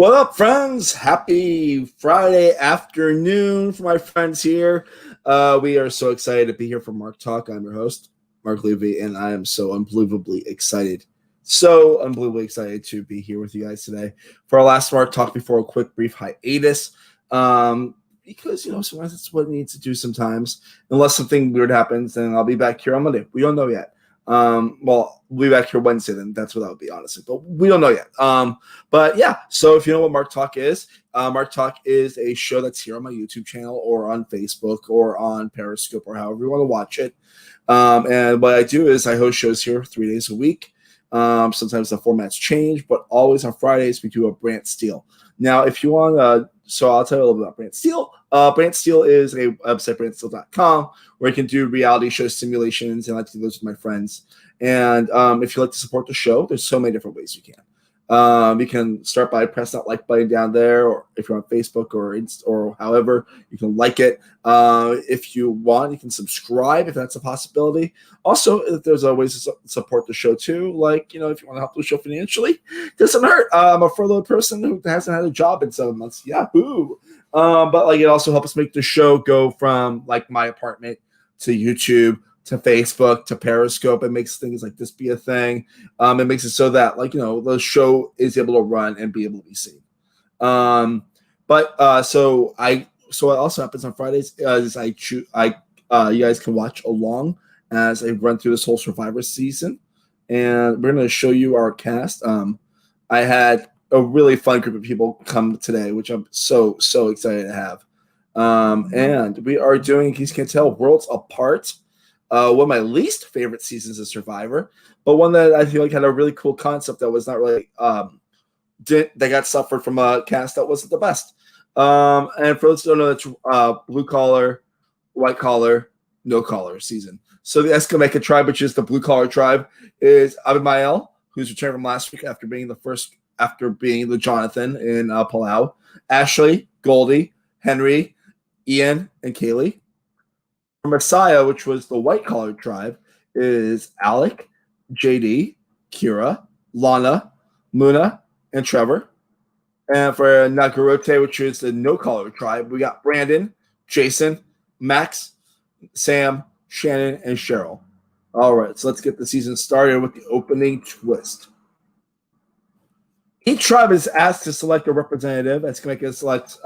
What up, friends? Happy Friday afternoon for my friends here. We are so excited to be here for MarkTalk. I'm your host, Mark Levy, and I am so unbelievably excited. So unbelievably excited to be here with you guys today for our last MarkTalk before a quick, brief hiatus. Because, sometimes it's what it needs to do sometimes. Unless something weird happens, then I'll be back here on Monday. We don't know yet. Well, we'll be back here Wednesday, then that's what that would be, honestly. But we don't know yet. But yeah, so if you know what MarkTalk is, MarkTalk is a show that's here on my YouTube channel or on Facebook or on Periscope or however you want to watch it. And what I do is I host shows here 3 days a week. Sometimes the formats change, but always on Fridays we do a Brant Steele. Now, if you want so I'll tell you a little bit about Brant Steele. Brant Steele is a website, brantsteele.com, where you can do reality show simulations, and I like to do those with my friends. And if you like to support the show, there's so many different ways you can. You can start by pressing that like button down there, or if you're on Facebook or however, you can like it. If you want, you can subscribe if that's a possibility. Also, if there's ways to support the show too, like, if you want to help the show financially, it doesn't hurt. I'm a furloughed person who hasn't had a job in 7 months. Yahoo! But it also helps make the show go from my apartment to YouTube to Facebook to Periscope. It makes things like this be a thing. It makes it so that the show is able to run and be able to be seen. So what also happens on Fridays is you guys can watch along as I run through this whole Survivor season, and we're going to show you our cast. I had a really fun group of people come today, which I'm so excited to have. And we are doing, you can tell, Worlds Apart. One of my least favorite seasons of Survivor, but one that I feel like had a really cool concept that was not really they got suffered from a cast that wasn't the best. And for those who don't know, that's blue collar, white collar, no collar season. So the Escameka tribe, which is the blue collar tribe, is Abimael, who's returned from last week after being the Jonathan in Palau, Ashley, Goldie, Henry, Ian, and Kaylee. Messiah, which was the white collar tribe, is Alec, JD, Kira, Lana, Muna, and Trevor. And for Nagarote, which is the no collar tribe, we got Brandon, Jason, Max, Sam, Shannon, and Cheryl. All right, so let's get the season started with the opening twist. Each tribe is asked to select a representative. Escameka select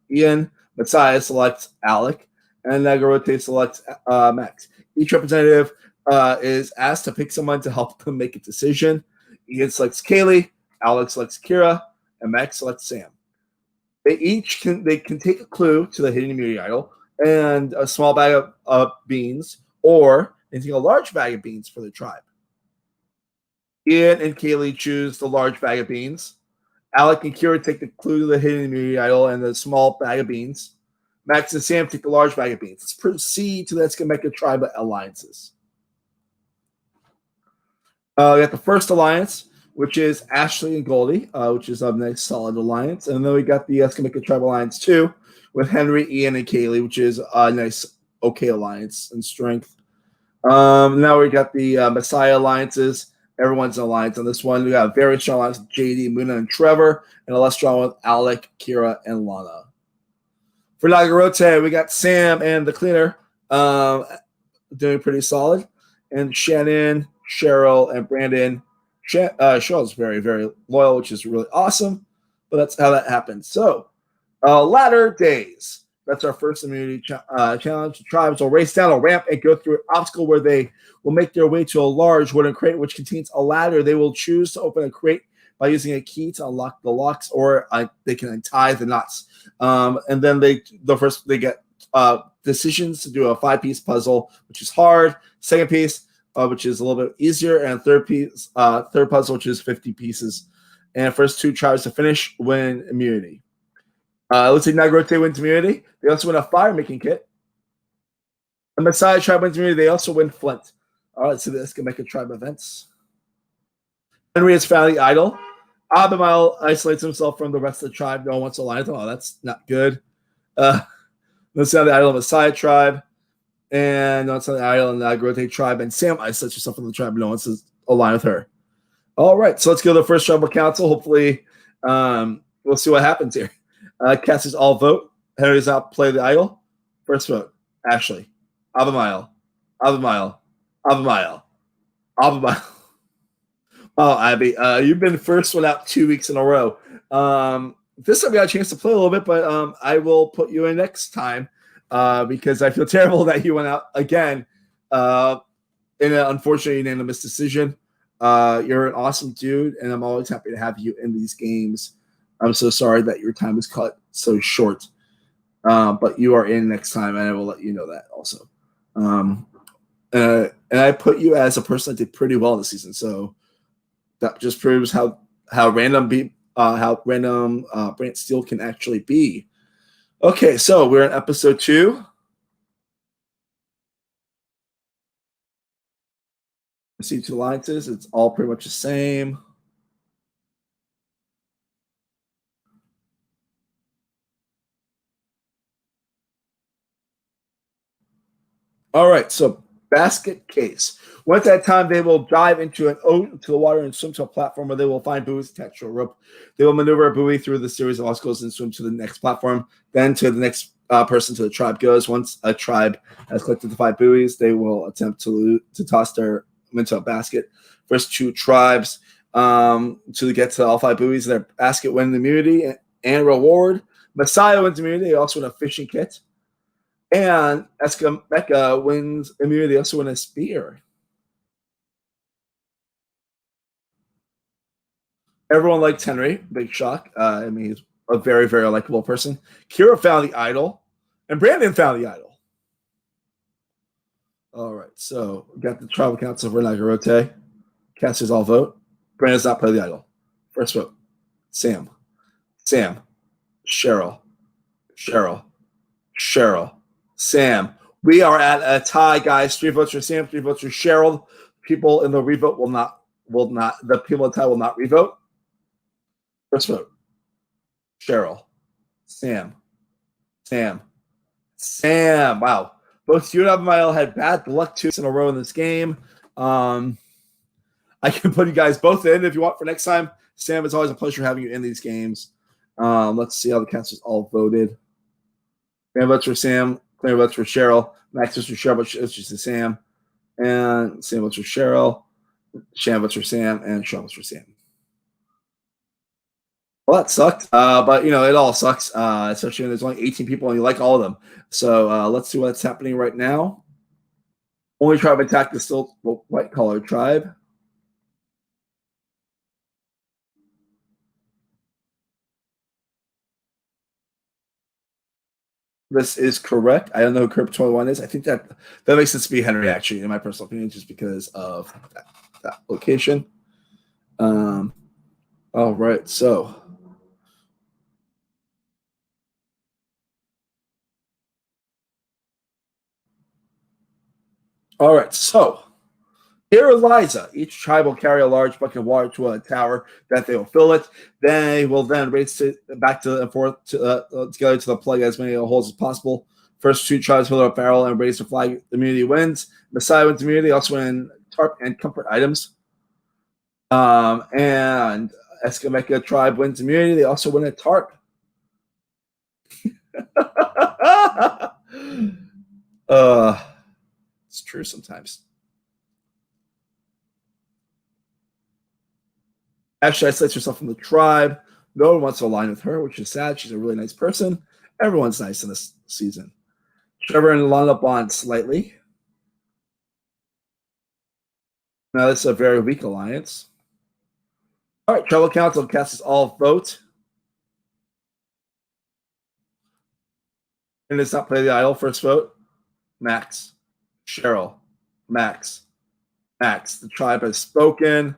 Ian, Messiah selects Alec, and Nagarote selects Max. Each representative is asked to pick someone to help them make a decision. Ian selects Kaylee, Alex selects Kira, and Max selects Sam. They can take a clue to the hidden immunity idol and a small bag of beans, or they take a large bag of beans for the tribe. Ian and Kaylee choose the large bag of beans. Alec and Kira take the clue to the hidden immunity idol and the small bag of beans. Max and Sam take the large bag of beans. Let's proceed to the Escameka tribe alliances. We got the first alliance, which is Ashley and Goldie, which is a nice solid alliance. And then we got the Escameka tribe alliance too, with Henry, Ian, and Kaylee, which is a nice, okay alliance in strength. Now we got the Messiah alliances. Everyone's an alliance on this one. We got a very strong alliance with JD, Muna, and Trevor, and a less strong one with Alec, Kira, and Lana. For Nagarote, we got Sam and the cleaner doing pretty solid. And Shannon, Cheryl, and Brandon. Cheryl's very, very loyal, which is really awesome. But that's how that happens. So, ladder days. That's our first immunity challenge. The tribes will race down a ramp and go through an obstacle where they will make their way to a large wooden crate, which contains a ladder. They will choose to open a crate by using a key to unlock the locks, or they can untie the knots. And then they get decisions to do a 5-piece puzzle, which is hard. Second piece, which is a little bit easier, and third puzzle, which is 50 pieces. And first 2 tribes to finish win immunity. Let's say Nagarote wins immunity. They also win a fire making kit. The Messiah tribe wins immunity. They also win flint. All right, so this can make a tribe events. Henry has found the idol. Abimael isolates himself from the rest of the tribe. No one wants to align with him. Oh, that's not good. Let's have the idol of the Messiah tribe. And no one's on the idol of the Nagarote tribe. And Sam isolates herself from the tribe. No one wants to align with her. All right, so let's go to the first tribal council. Hopefully, we'll we'll see what happens here. Cassie's all vote. Henry's out play the idol. First vote, Ashley. Albemarle. Albemarle. Albemarle. Albemarle. Oh, Abby, you've been the first one out 2 weeks in a row. This time we got a chance to play a little bit, but I will put you in next time because I feel terrible that you went out again in an unfortunate unanimous decision. You're an awesome dude, and I'm always happy to have you in these games. I'm so sorry that your time is cut so short, but you are in next time, and I will let you know that also. And I put you as a person that did pretty well this season, so that just proves how random Brant Steele can actually be. Okay, so we're in episode 2. See 2 alliances. It's all pretty much the same. All right, so basket case. Once at that time, they will dive into the water and swim to a platform where they will find buoys attached to a rope. They will maneuver a buoy through the series of obstacles and swim to the next platform. Then to the next person to the tribe goes. Once a tribe has collected the 5 buoys, they will attempt to toss their into a basket. First 2 tribes to get to all 5 buoys. Their basket win immunity and reward. Messiah wins immunity. They also win a fishing kit. And Eskameka wins immunity. They also win a spear. Everyone likes Henry. Big shock. I mean, he's a very, very likable person. Kira found the idol. And Brandon found the idol. All right, so we got the tribal council for Nagarote. Casters all vote. Brandon's not play the idol. First vote. Sam. Sam. Cheryl. Cheryl. Cheryl. Sam. We are at a tie, guys. 3 votes for Sam, 3 votes for Cheryl. People in the revote will not. The people in the tie will not revote. First vote. Cheryl. Sam. Sam. Sam. Wow. Both you and Abimael had bad luck 2 in a row in this game. I can put you guys both in if you want for next time. Sam, it's always a pleasure having you in these games. Let's see how the casters all voted. 3 votes for Sam, 3 votes for Cheryl. Max votes for Cheryl, but it's just Sam. And Sam votes for Cheryl. Shan votes for Sam, and Sean votes for Sam. Well, that sucked, but it all sucks, especially when there's only 18 people and you like all of them. So let's see what's happening right now. Only tribe attack is still white collar tribe. This is correct. I don't know who Curb 21 is. I think that makes sense to be Henry, actually, in my personal opinion, just because of that location. All right, so. All right, so here Eliza. Each tribe will carry a large bucket of water to a tower that they will fill it. They will then race back to and forth together to the plug as many holes as possible. First 2 tribes fill up a barrel and raise the flag. The immunity wins. Messiah wins immunity. Also win tarp and comfort items. And Eskameka tribe wins immunity. They also win a tarp. It's true sometimes. Ashley isolates herself from the tribe. No one wants to align with her, which is sad. She's a really nice person. Everyone's nice in this season. Trevor and Lana bond slightly. Now, this is a very weak alliance. All right, Tribal Council casts all vote. And it's not play the idol. First vote. Max. Cheryl. Max. Max. The tribe has spoken.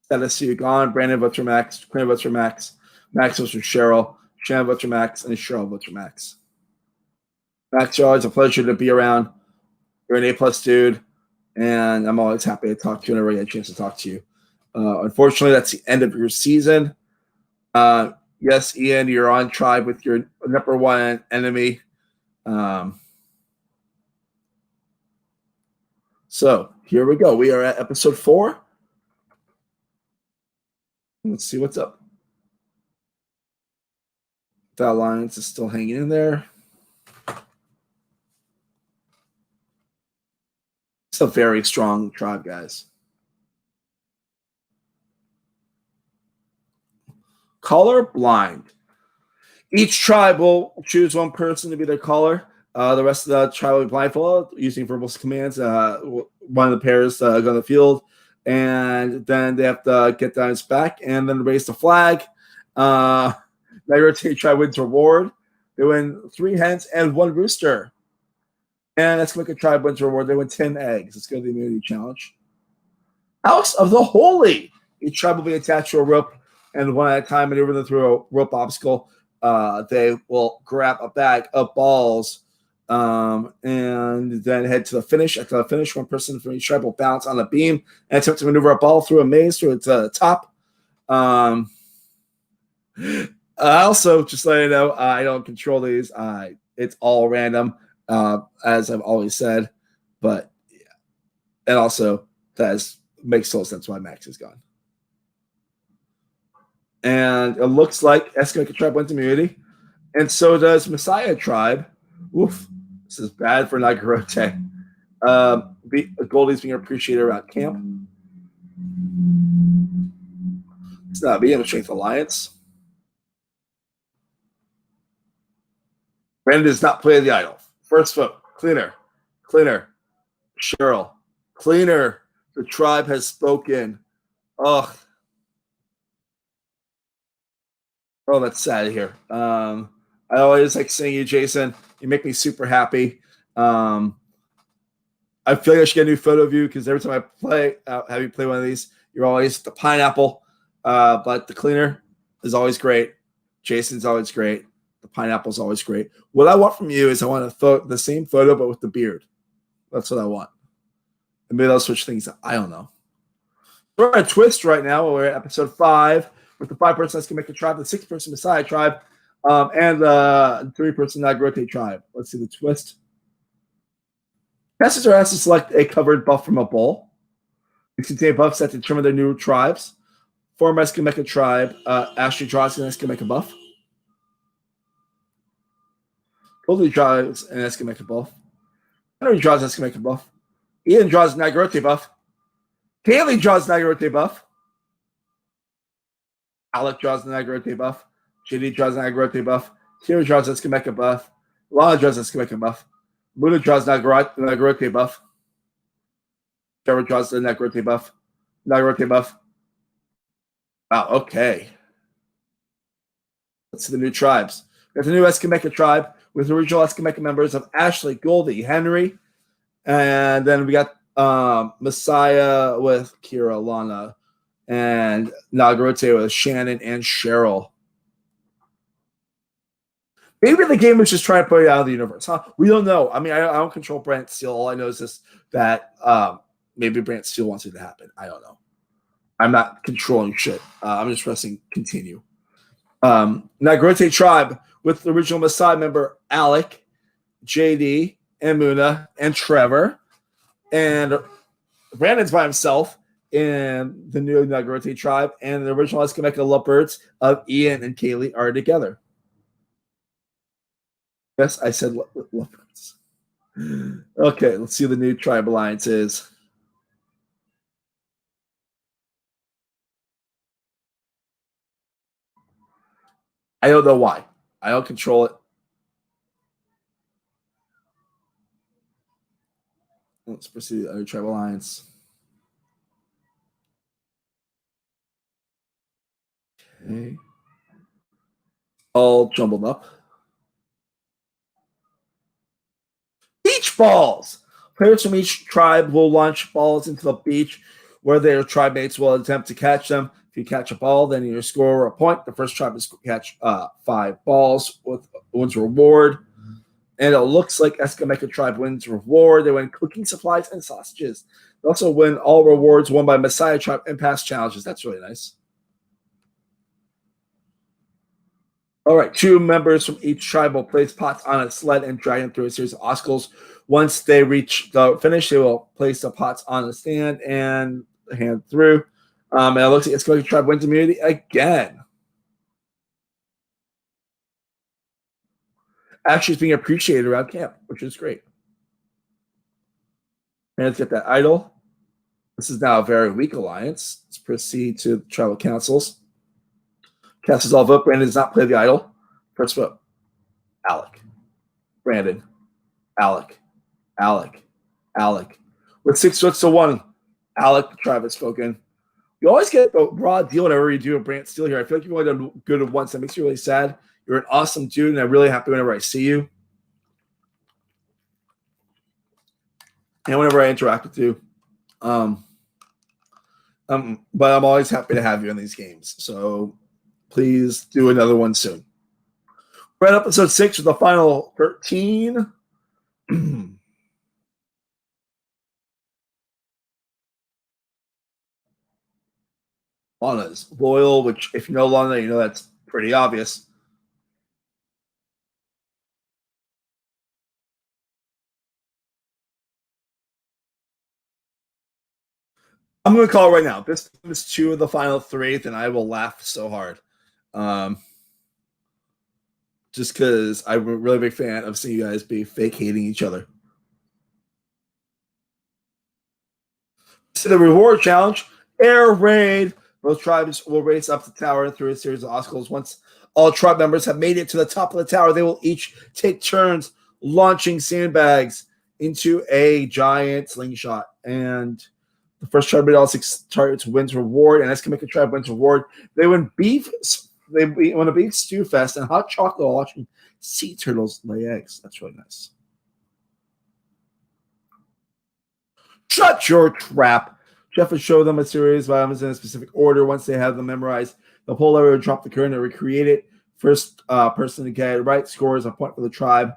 Status you gone. Brandon votes for Max. Quinn votes for Max. Max votes for Cheryl. Shannon votes for Max. And Cheryl votes for Max. Max, you're always a pleasure to be around. You're an A+ dude. And I'm always happy to talk to you whenever I get a chance to talk to you. Unfortunately, that's the end of your season. Yes, Ian, you're on tribe with your number 1 enemy. So here we go. We are at episode 4. Let's see what's up. That alliance is still hanging in there. It's a very strong tribe, guys. Color blind. Each tribe will choose one person to be their caller. The rest of the tribe will be blindfolded using verbal commands. One of the pairs go on the field, and then they have to get down its back and then raise the flag. Nagroti tribe wins reward. They win 3 hens and 1 rooster. And Escalade tribe wins reward. They win 10 eggs. Let's go to the immunity challenge. House of the Holy. Each tribe will be attached to a rope, and one at a time maneuver them through a rope obstacle. They will grab a bag of balls and then head to the finish. After the finish, one person from each tribe will bounce on a beam and attempt to maneuver a ball through a maze through its top. Also, just let you know, I don't control these. It's all random, as I've always said. But yeah, and also that makes total sense why Max is gone. And it looks like Eskimo tribe wins immunity, and so does Messiah tribe. Oof, this is bad for Nagarote. Goldie's being appreciated around camp. It's not being a Strength Alliance. Brandon does not play the idol. First vote, Cleaner. Cheryl. Cleaner. The tribe has spoken. Ugh. Oh, that's sad here. I always like seeing you, Jason. You make me super happy. I feel like I should get a new photo of you because every time I play, have you play one of these, you're always the pineapple. But the Cleaner is always great. Jason's always great. The pineapple is always great. What I want from you is I want the same photo, but with the beard. That's what I want. And maybe I'll switch things up. I don't know. We're on a twist right now. We're at episode 5 with the 5-person Escameka tribe, the 6-person Messiah tribe, and the 3-person Nagrote tribe. Let's see the twist. Passengers are asked to select a covered buff from a bowl. These contain buffs that determine their new tribes. Former Escameka tribe, Ashley draws an Escameka buff. Goldie draws an Escameka buff. Henry draws an Escameka buff. Ian draws an Nagrote buff. Kaylee draws an Nagrote buff. Alec draws an Nagrote buff. JD draws an Nagrote buff. Kira draws an Escameka buff. Lana draws an Escameka buff. Muda draws an Nagrote buff. Trevor draws the Nagrote buff. Nagrote buff. Wow, okay. Let's see the new tribes. We have the new Escameka tribe with the original Escameka members of Ashley, Goldie, Henry, and then we got Messiah with Kira, Lana, and Nagrote with Shannon and Cheryl. Maybe the game was just trying to put it out of the universe, huh? We don't know. I mean, I don't control Brant Steele. All I know is this, that maybe Brant Steele wants it to happen. I don't know. I'm not controlling shit. I'm just pressing continue. Nagrote tribe with the original Messiah member Alec, JD, and Muna, and Trevor. And Brandon's by himself in the new Nagrote tribe. And the original Escameka lovebirds of Ian and Kaylee are together. Yes, I said lovebirds. Okay, let's see the new tribe alliances. I don't know why. I don't control it. Let's proceed to the other tribe alliance. Okay. All jumbled up. Beach balls. Players from each tribe will launch balls into the beach where their tribe mates will attempt to catch them. If you catch a ball, then you score a point. The first tribe is catch 5 balls with wins reward. And it looks like Escameka tribe wins reward. They win cooking supplies and sausages. They also win all rewards won by Messiah tribe and past challenges. That's really nice. All right, 2 members from each tribe will place pots on a sled and drag them through a series of obstacles. Once they reach the finish, they will place the pots on a stand and hand through. And it looks like it's going to try to win immunity again. Actually, it's being appreciated around camp, which is great. And let's get that idol. This is now a very weak alliance. Let's proceed to tribal councils. Castles all vote. Brandon does not play the idol. First vote. Alec. Brandon. Alec. Alec. Alec. With 6 votes to 1, Alec, the tribe has spoken. You always get the raw deal whenever you do a Brant Steele here. I feel like you've only done good once. That makes me really sad. You're an awesome dude, and I'm really happy whenever I see you. And whenever I interact with you. But I'm always happy to have you in these games. So please do another one soon. We're at episode 6 with the final 13. Lana's loyal, which if you know Lana, you know that's pretty obvious. I'm going to call it right now. This is 2 of the final 3, then I will laugh so hard. Just because I'm a really big fan of seeing you guys be fake hating each other. So the reward challenge, air raid. Both tribes will race up the tower through a series of obstacles. Once all tribe members have made it to the top of the tower, they will each take turns launching sandbags into a giant slingshot. And the first tribe made all 6 targets wins reward, and Eskamaka tribe wins reward. They win beef. They win a beef stew fest and hot chocolate while watching sea turtles lay eggs. That's really nice. Shut your trap. Jeff will show them a series of items in a specific order. Once they have them memorized, the pull lever will drop the current and recreate it. First person to get it right scores a point for the tribe.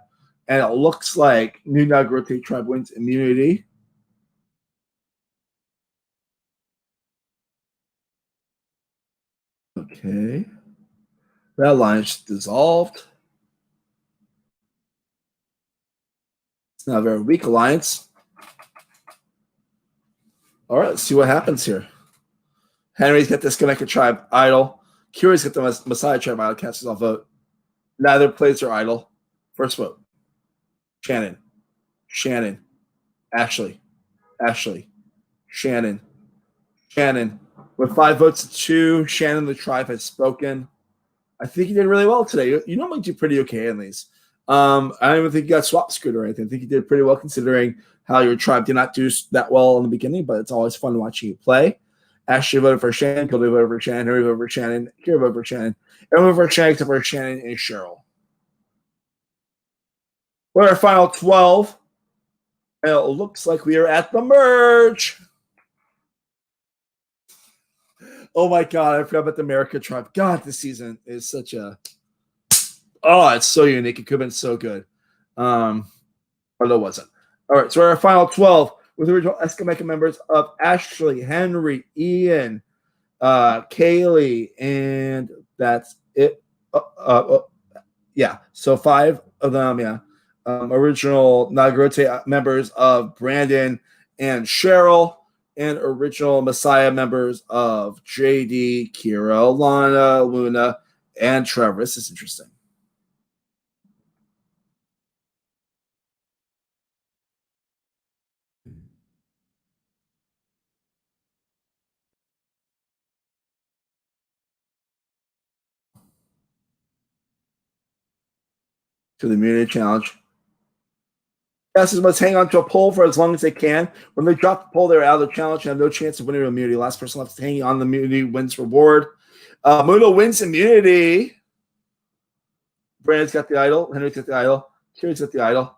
And it looks like New Nagrote tribe wins immunity. Okay. That alliance dissolved. It's not a very weak alliance. All right, let's see what happens here. Henry's got the Skameka tribe idol. Kiri's got the Messiah tribe idol. Casts off vote. Neither plays their idol. First vote. Shannon. Shannon. Ashley. Ashley. Shannon. Shannon. With 5 votes to 2, Shannon, the tribe, has spoken. I think you did really well today. You normally do pretty okay in these. I don't even think you got swap screwed or anything. I think you did pretty well considering how your tribe did not do that well in the beginning, but it's always fun watching you play. Ashley voted for Shannon, Cody voted for Shannon, Harry voted for Shannon, Kira voted for Shannon, everyone voted for Shannon except for Shannon and Cheryl. We're at final 12. And it looks like we are at the merge. Oh my God, I forgot about the America tribe. God, this season is such a... Oh, it's so unique. It could have been so good. Or it wasn't. All right, so we're at final 12 with the original Eskameka members of Ashley, Henry, Ian, Kaylee, and that's it. Yeah, so 5 of them, yeah. Original Nagrote members of Brandon and Cheryl, and original Messiah members of JD, Kira, Lana, Luna, and Trevor. This is interesting. To the immunity challenge. Guesses must hang on to a pole for as long as they can. When they drop the pole, they're out of the challenge and have no chance of winning immunity. Last person left hanging on the immunity wins reward. Muno wins immunity. Brandon's got the idol. Henry's got the idol. Kira's got the idol.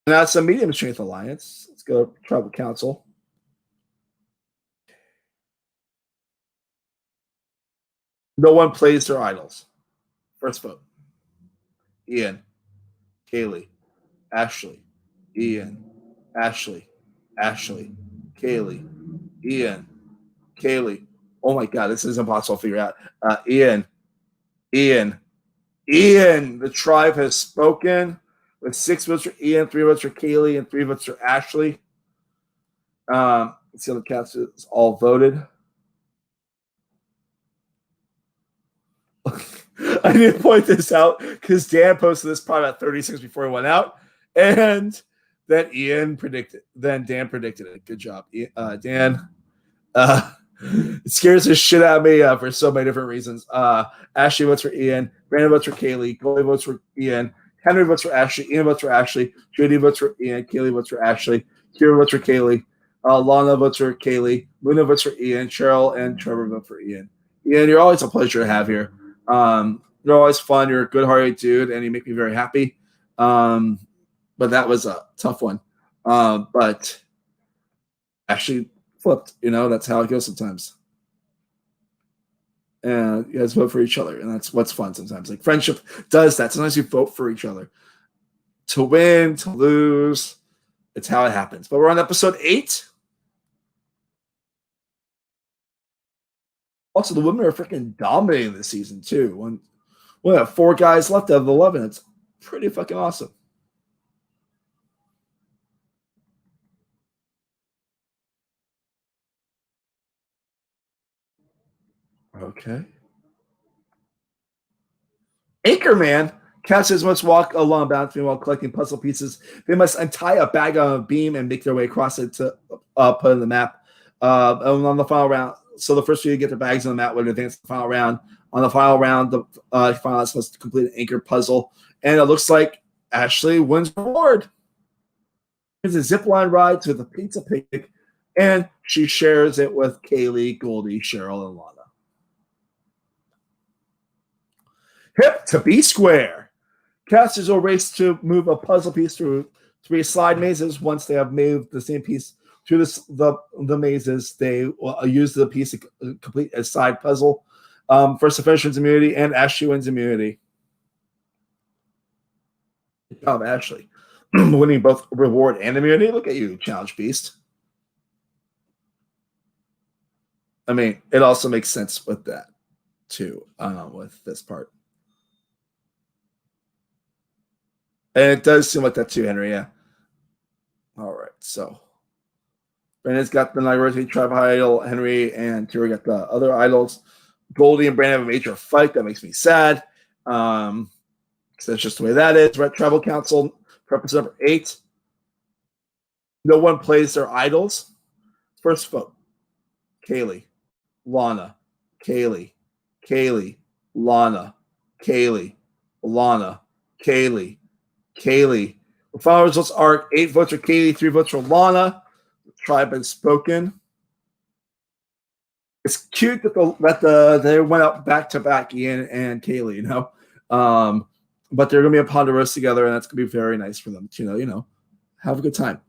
And that's a medium strength alliance. Let's go to tribal council. No one plays their idols. First vote. Ian, Kaylee, Ashley, Ian, Ashley, Ashley, Kaylee, Ian, Kaylee. Oh my God, this is impossible to figure out. Ian. The tribe has spoken with 6 votes for Ian, 3 votes for Kaylee, and 3 votes for Ashley. Let's see how the casters all voted. I need to point this out because Dan posted this probably about 30 seconds before he went out, and then Dan predicted it. Good job, Dan. It scares the shit out of me for so many different reasons. Ashley votes for Ian. Brandon votes for Kaylee. Goldie votes for Ian. Henry votes for Ashley. Ian votes for Ashley. Judy votes for Ian. Kaylee votes for Ashley. Kira votes for Kaylee. Lana votes for Kaylee. Luna votes for Ian. Cheryl and Trevor vote for Ian. Ian, you're always a pleasure to have here. You're always fun. You're a good-hearted dude, and you make me very happy. But that was a tough one. But actually flipped. That's how it goes sometimes. And you guys vote for each other, and that's what's fun sometimes. Like friendship does that. Sometimes you vote for each other to win, to lose. It's how it happens. But we're on episode 8. Also, the women are freaking dominating this season too. We have 4 guys left out of 11. It's pretty fucking awesome. Okay. Anchorman. Casters must walk along boundary while collecting puzzle pieces. They must untie a bag on a beam and make their way across it to put in the map. And on the final round, so the first few get the bags on the map would advance the final round. On the final round, the finalists must complete an anchor puzzle. And it looks like Ashley wins the reward. There's a zipline ride to the pizza picnic, and she shares it with Kaylee, Goldie, Cheryl, and Lana. Hip to B square. Casters will race to move a puzzle piece through 3 slide mazes. Once they have moved the same piece through the mazes, they will use the piece to complete a side puzzle. First to finish wins immunity, and Ashley wins immunity. Good job, Ashley. Winning both reward and immunity. Look at you, Challenge Beast. I mean, it also makes sense with that, too, with this part. And it does seem like that too, Henry, yeah. All right, so Brandon's got the Nairobi Tribe idol. Henry and Kira got the other idols. Goldie and Brandon have a major fight. That makes me sad. Because that's just the way that is. Red Tribal Council, purpose number 8. No one plays their idols. First vote. Kaylee. Lana. Kaylee. Kaylee. Lana. Kaylee. Lana. Kaylee. Kaylee. The final results are 8 votes for Kaylee, 3 votes for Lana. The tribe has spoken. It's cute that they went up back to back, Ian and Kaylee, but they're gonna be a Ponderosa together, and that's gonna be very nice for them to, have a good time.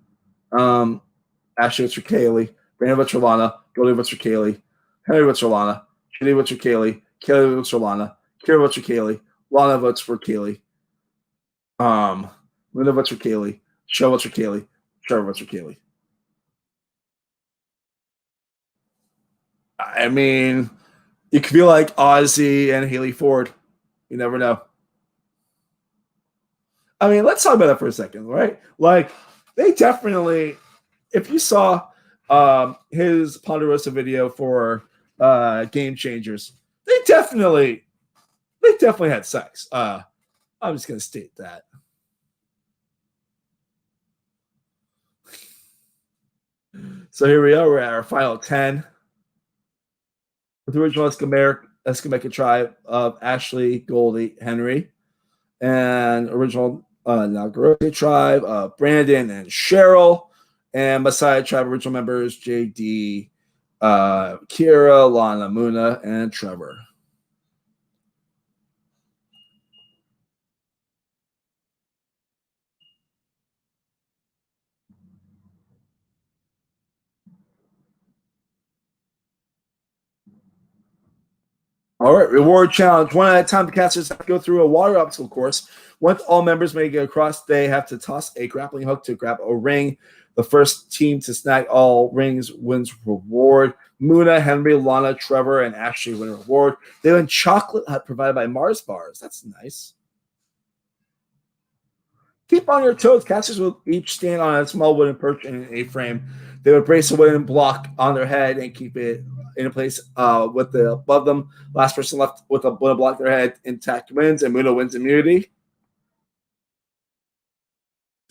Ashley votes for Kaylee, Brandon votes for Lana, Goldie votes for Kaylee, Henry votes for Lana, Judy votes for Kaylee, Kaylee votes for Lana, Kira votes for Kaylee, Lana votes for Kaylee. Linda votes for Kaylee. Cheryl votes for Kaylee. Trevor votes for Kaylee. I mean, it could be like Ozzy and Haley Ford. You never know. I mean, let's talk about that for a second, right? Like, they definitely, if you saw his Ponderosa video for Game Changers, they definitely had sex. I'm just gonna state that. So here we are. We're at our final 10. With the original Escameka tribe of Ashley, Goldie, Henry, and original Nagarote tribe of Brandon and Cheryl, and Messiah tribe original members JD, Kira, Lana, Muna, and Trevor. All right, reward challenge. One at a time, the casters have to go through a water obstacle course. Once all members make it across, they have to toss a grappling hook to grab a ring. The first team to snag all rings wins reward. Muna, Henry, Lana, Trevor, and Ashley win reward. They win chocolate provided by Mars Bars. That's nice. Keep on your toes. Casters will each stand on a small wooden perch in an A-frame. They would brace a wooden block on their head and keep it in place with the above them. Last person left with a wooden block their head intact wins, and Muno wins immunity.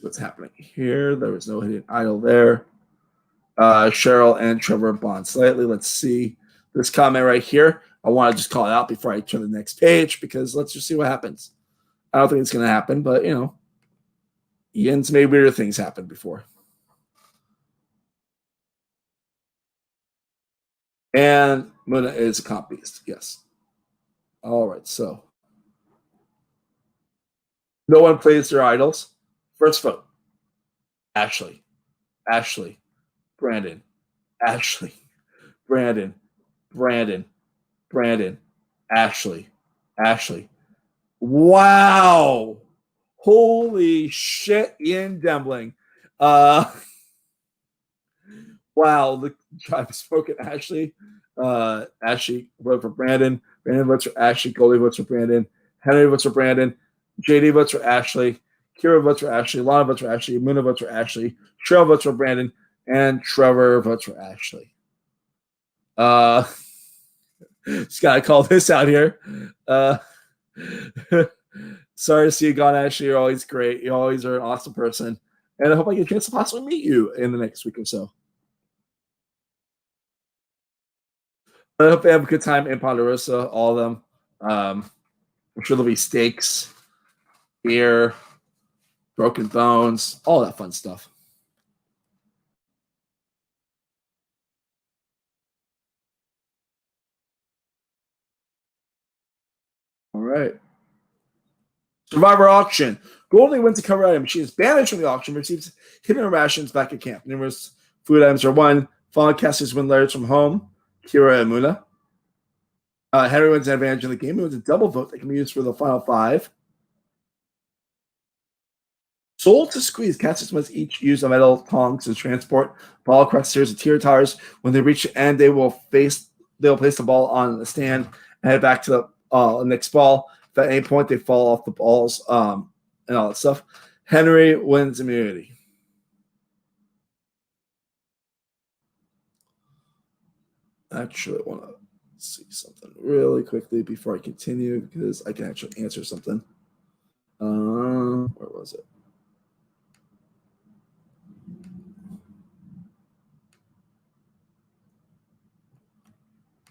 What's happening here? There was no hidden idol there. Cheryl and Trevor bond slightly. Let's see this comment right here. I want to just call it out before I turn to the next page because let's just see what happens. I don't think it's going to happen, but you know, Ian's made weirder things happen before. And Muna is a comp beast. Yes. All right. So no one plays their idols. First vote. Ashley. Brandon. Brandon. Ashley. Wow. Holy shit, Ian Dembling. Wow, the tribe has spoken. Ashley voted for Brandon. Brandon votes for Ashley. Goldie votes for Brandon. Henry votes for Brandon. JD votes for Ashley. Kira votes for Ashley. Lana votes for Ashley. Muna votes for Ashley. Cheryl votes for Brandon. And Trevor votes for Ashley. Just gotta call this out here. Sorry to see you gone, Ashley. You're always great. You always are an awesome person. And I hope I get a chance to possibly meet you in the next week or so. I hope they have a good time in Ponderosa, all of them. I'm sure there'll be steaks, beer, broken bones, all that fun stuff. All right. Survivor auction. Goldie wins a cover item. She is banished from the auction, receives hidden rations back at camp. Numerous food items are won. Fallen casters win letters from home. Kira and Muna. Henry wins an advantage in the game. It was a double vote that can be used for the final 5. Soul to squeeze. Casters must each use a metal tongs to transport ball across a series of tier towers. When they reach the end, they'll place the ball on the stand and head back to the next ball. If at any point they fall off the balls and all that stuff, Henry wins immunity. Actually, I want to see something really quickly before I continue because I can actually answer something. Where was it?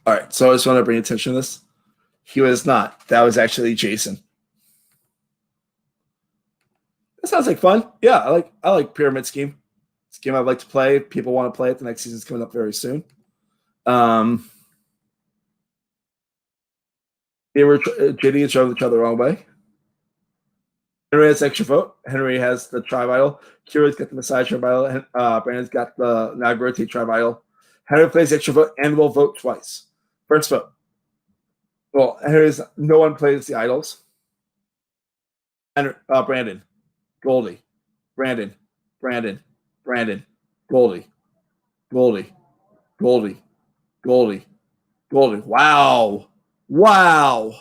All right, so I just want to bring attention to this. He was not. That was actually Jason. That sounds like fun. Yeah, I like Pyramid Scheme. It's a game I'd like to play. People want to play it. The next season's coming up very soon. They were JD and shoved each other the wrong way. Henry has extra vote. Henry has the tribe idol. Kira's got the Messiah tribe idol. Brandon's got the Nagaroti tribe idol. Henry plays extra vote and will vote twice. First vote. Well, no one plays the idols. Brandon, Goldie, Brandon, Goldie. Wow.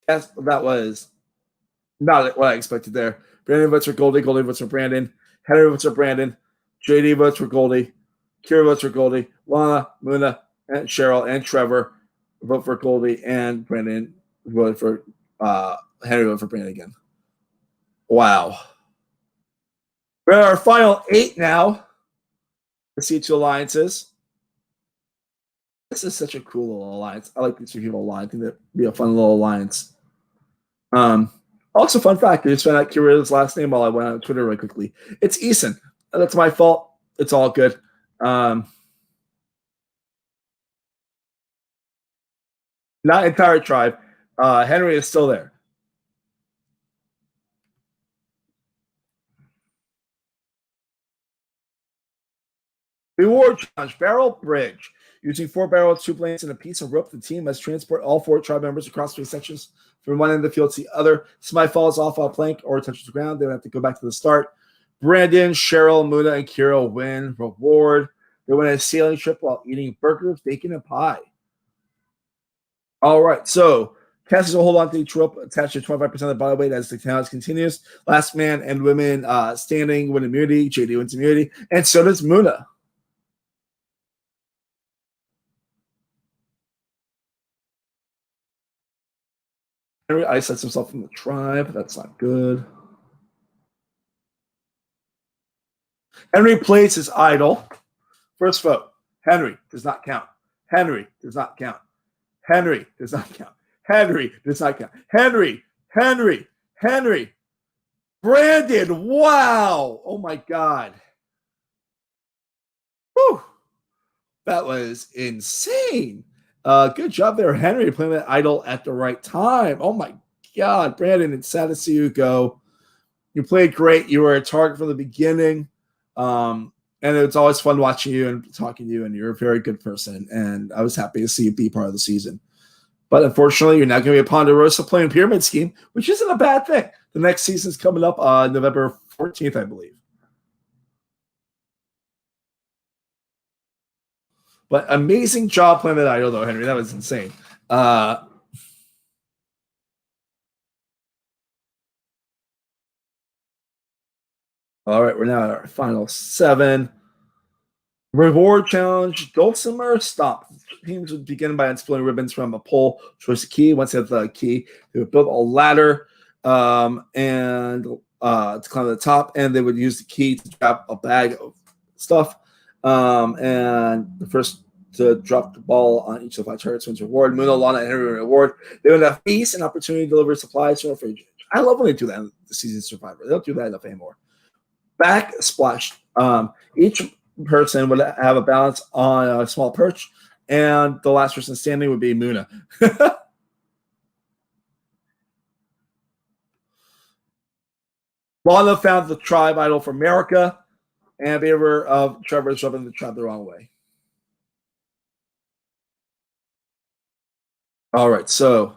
That was not what I expected there. Brandon votes for Goldie votes for Brandon. Henry votes for Brandon. JD votes for Goldie. Kira votes for Goldie. Lana, Muna, and Cheryl, and Trevor vote for Goldie, and Brandon voted for Henry voted for Brandon again. Wow. We're at our final 8 now. The C2 alliances. This is such a cool little alliance. I like these 2 people alliance. I think that'd be a fun little alliance. Also, fun fact, I just found out Kira's last name while I went on Twitter really quickly. It's Eason. That's my fault. It's all good. Not entire tribe. Henry is still there. Reward challenge, barrel bridge. Using 4 barrels, 2 blankets, and a piece of rope, the team must transport all 4 tribe members across 3 sections from one end of the field to the other. Somebody falls off a plank or touches the ground, they have to go back to the start. Brandon, Cheryl, Muna, and Kira win reward. They win a sailing trip while eating burgers, bacon, and pie. All right, so Cassius will hold on to each rope attached to 25% of the body weight as the challenge continues. Last man and women standing win immunity. JD wins immunity. And so does Muna. Henry isolates himself from the tribe. That's not good. Henry plays his idol. First vote. Henry does not count. Henry does not count. Henry does not count. Henry does not count. Henry. Brandon, wow. Oh my God. Whew. That was insane. Good job there, Henry, playing that idol at the right time. Oh my God, Brandon, it's sad to see you go. You played great. You were a target from the beginning. And it's always fun watching you and talking to you, and you're a very good person. And I was happy to see you be part of the season. But unfortunately, you're not going to be a Ponderosa playing Pyramid Scheme, which isn't a bad thing. The next season's coming up November 14th, I believe. But amazing job playing that idol, though, Henry. That was insane. All right, we're now at our final 7. Reward challenge, Dulcimer Stop. Teams would begin by unsplitting ribbons from a pole, choice a key. Once they have the key, they would build a ladder and to climb to the top, and they would use the key to drop a bag of stuff. And the first to drop the ball on each of the 5 targets wins reward. Muno, Lana, and Henry win reward. They would have feast and opportunity to deliver supplies to free. I love when they do that in the season Survivor. They don't do that enough anymore. Back splash. Each person would have a balance on a small perch, and the last person standing would be Muna. Lana found the tribe idol for America, and behavior of Trevor is rubbing the tribe the wrong way. All right, so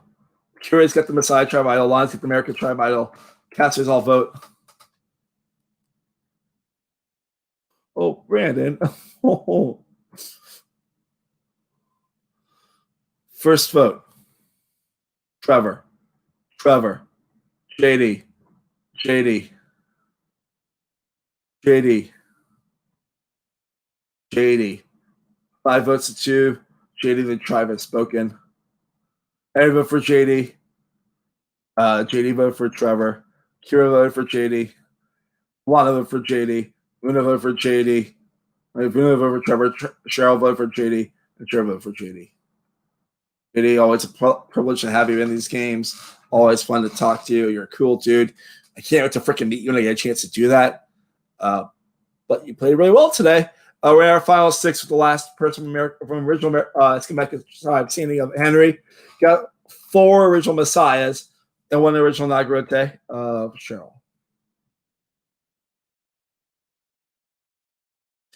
Curious got the Messiah tribe idol, Lana's got the American tribe idol. Casters all vote. Oh, Brandon. First vote. Trevor. JD. 5 votes to 2. JD, the tribe has spoken. Every vote for JD. JD voted for Trevor. Kira voted for JD. Lana voted for JD. Luna voted for JD. Luna voted for Trevor. Cheryl voted for JD. And Cheryl voted for JD. JD, always a privilege to have you in these games. Always fun to talk to you. You're a cool dude. I can't wait to freaking meet you when I get a chance to do that. But you played really well today. We're in our final 6 with the last person from original schematic standing of Henry. Got 4 original Messiahs and 1 original Nagarete of Cheryl.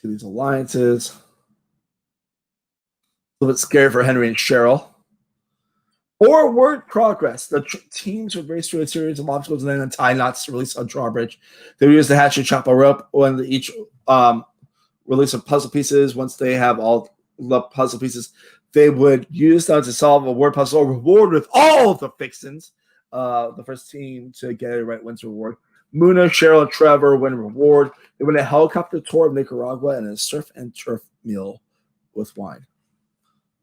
To these alliances. A little bit scary for Henry and Cheryl. Forward progress. The teams would race through a series of obstacles and then untie knots to release a drawbridge. They would use the hatchet, chop a rope when each release of puzzle pieces. Once they have all the puzzle pieces, they would use them to solve a word puzzle or reward with all the fixins. The first team to get it right wins reward. Muna, Cheryl, and Trevor win reward. They win a helicopter tour of Nicaragua and a surf and turf meal with wine.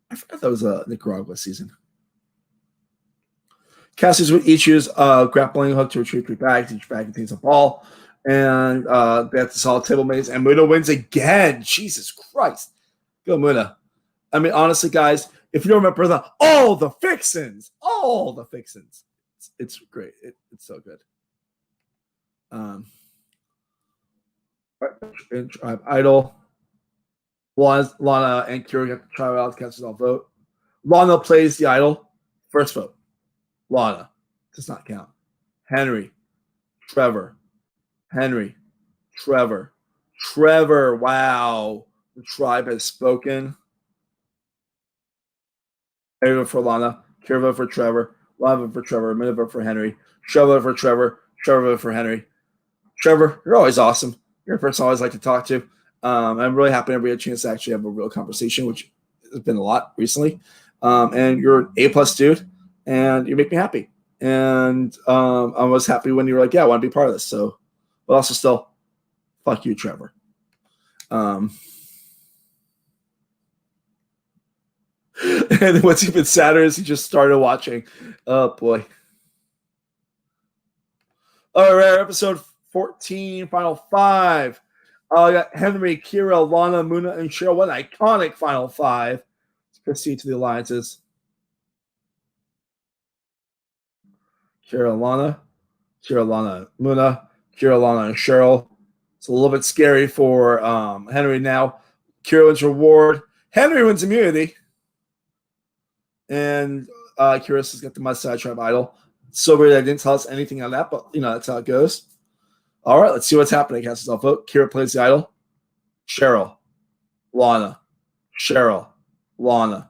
I forgot that was a Nicaragua season. Casters would each use a grappling hook to retrieve 3 bags. Each bag contains a ball. And they have to solve table maze. And Muna wins again. Jesus Christ. Go, Muna. I mean, honestly, guys, if you don't remember all the fixins, it's great. It's so good. Tribe Idol. Lana and Kira got the tribe out. Casters all vote. Lana plays the idol. First vote. Lana does not count. Henry, Trevor. Wow. The tribe has spoken. Henry vote for Lana. Kira vote for Trevor. Lana vote for Trevor. Mina vote for Henry. Trevor vote for Trevor. Trevor vote for Henry. Trevor, you're always awesome. You're a person I always like to talk to. I'm really happy to have a chance to actually have a real conversation, which has been a lot recently. And you're an A+ dude. and you make me happy. And I was happy when you were like, yeah, I want to be part of this. So, but also still, fuck you, Trevor. And what's even sadder is he just started watching. Oh boy. All right, episode 14, final five. I got Henry, Kira, Lana, Muna, and Cheryl. What an iconic final five. Let's proceed to the alliances. Kira, Lana, Muna, Kira, Lana, and Cheryl. It's a little bit scary for Henry now. Kira wins reward. Henry wins immunity. And Kira's has got the Mustache Tribe idol. It's so weird I didn't tell us anything on that, but that's how it goes. All right, let's see what's happening. Cast yourself vote. Kira plays the idol. Cheryl, Lana, Cheryl, Lana.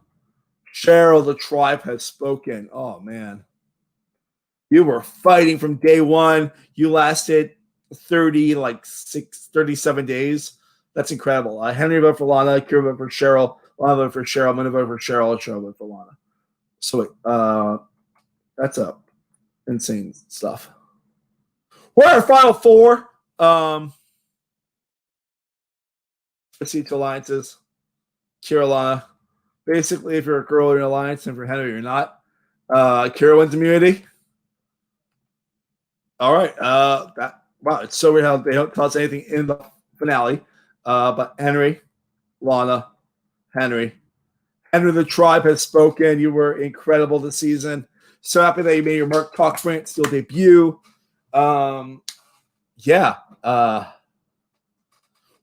Cheryl, the tribe has spoken. Oh, man. You were fighting from day one. You lasted 37 days. That's incredible. Henry voted for Lana, Kira voted for Cheryl, Lana voted for Cheryl, Mina voted for Cheryl, and Cheryl voted for Lana. So that's up. Insane stuff. We're at our final four. Proceed to alliances. Kira, Lana. Basically, if you're a girl, you're in an alliance, and for Henry, you're not. Kira wins immunity. All right. Wow, it's so weird how they don't tell us anything in the finale. But Henry, Lana, Henry the tribe has spoken. You were incredible this season. So happy that you made your MarkTalk Brant Steele debut. Yeah.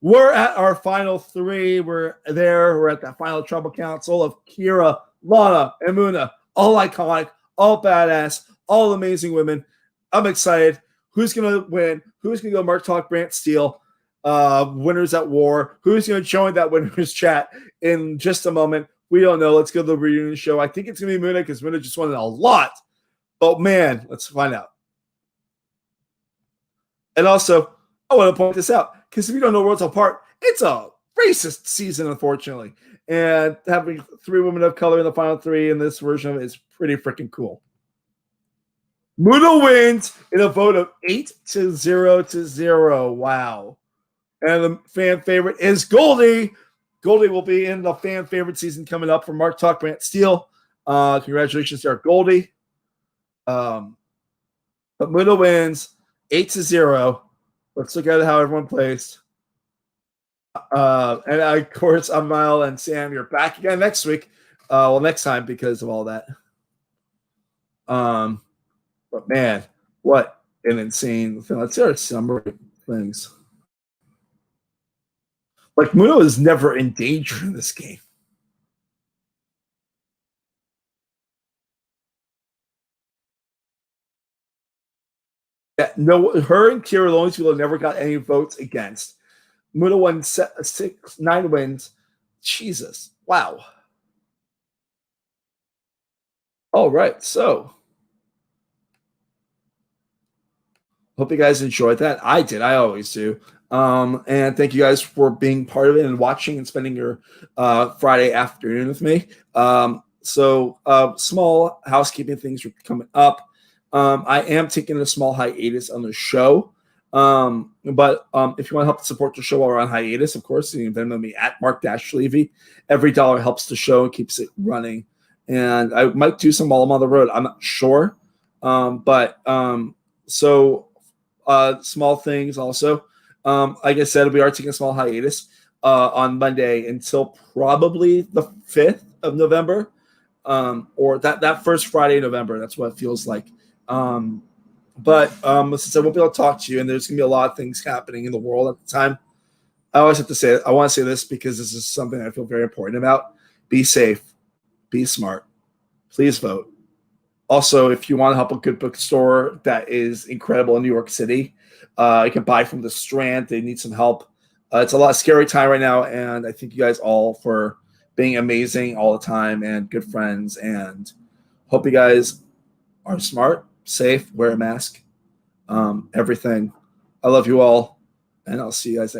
We're at our final three. We're there. We're at that final Trouble Council of Kira, Lana, and Muna. All iconic, all badass, all amazing women. I'm excited. Who's going to win? Who's going to go MarkTalk Brant Steele? Winners at war. Who's going to join that winners chat in just a moment? We don't know. Let's go to the reunion show. I think it's going to be Muna because Muna just won a lot. But man, let's find out. And also, I want to point this out because if you don't know Worlds Apart, it's a racist season, unfortunately. And having 3 women of color in the final 3 in this version of it is pretty freaking cool. Muna wins in a vote of 8-0. Wow. And the fan favorite is Goldie. Goldie will be in the fan favorite season coming up for MarkTalk Brant Steele. Congratulations to our Goldie. But Muna wins 8-0. Let's look at how everyone plays. And of course, Amal and Sam, you're back again next week. Next time because of all that. But man, what an insane thing. Let's see our summary things. Like Muna is never in danger in this game. Yeah, no, her and Kira, the only people that never got any votes against. Muna won 9 wins. Jesus. Wow. All right. So hope you guys enjoyed that. I did. I always do. And thank you guys for being part of it and watching and spending your Friday afternoon with me. Small housekeeping things are coming up. I am taking a small hiatus on the show. But if you want to help support the show while we're on hiatus, of course, you can Venmo me at Mark-Levy. Every dollar helps the show and keeps it running. And I might do some while I'm on the road. I'm not sure. Small things also. Like I said, we are taking a small hiatus on Monday until probably the 5th of November, or that first Friday in November. That's what it feels like. Since I won't be able to talk to you, and there's going to be a lot of things happening in the world at the time, I always have to say it. I want to say this because this is something I feel very important about. Be safe. Be smart. Please vote. Also, if you want to help a good bookstore that is incredible in New York City, you can buy from the Strand. They need some help. It's a lot of scary time right now, and I thank you guys all for being amazing all the time and good friends, and hope you guys are smart, safe, wear a mask, everything. I love you all, and I'll see you guys next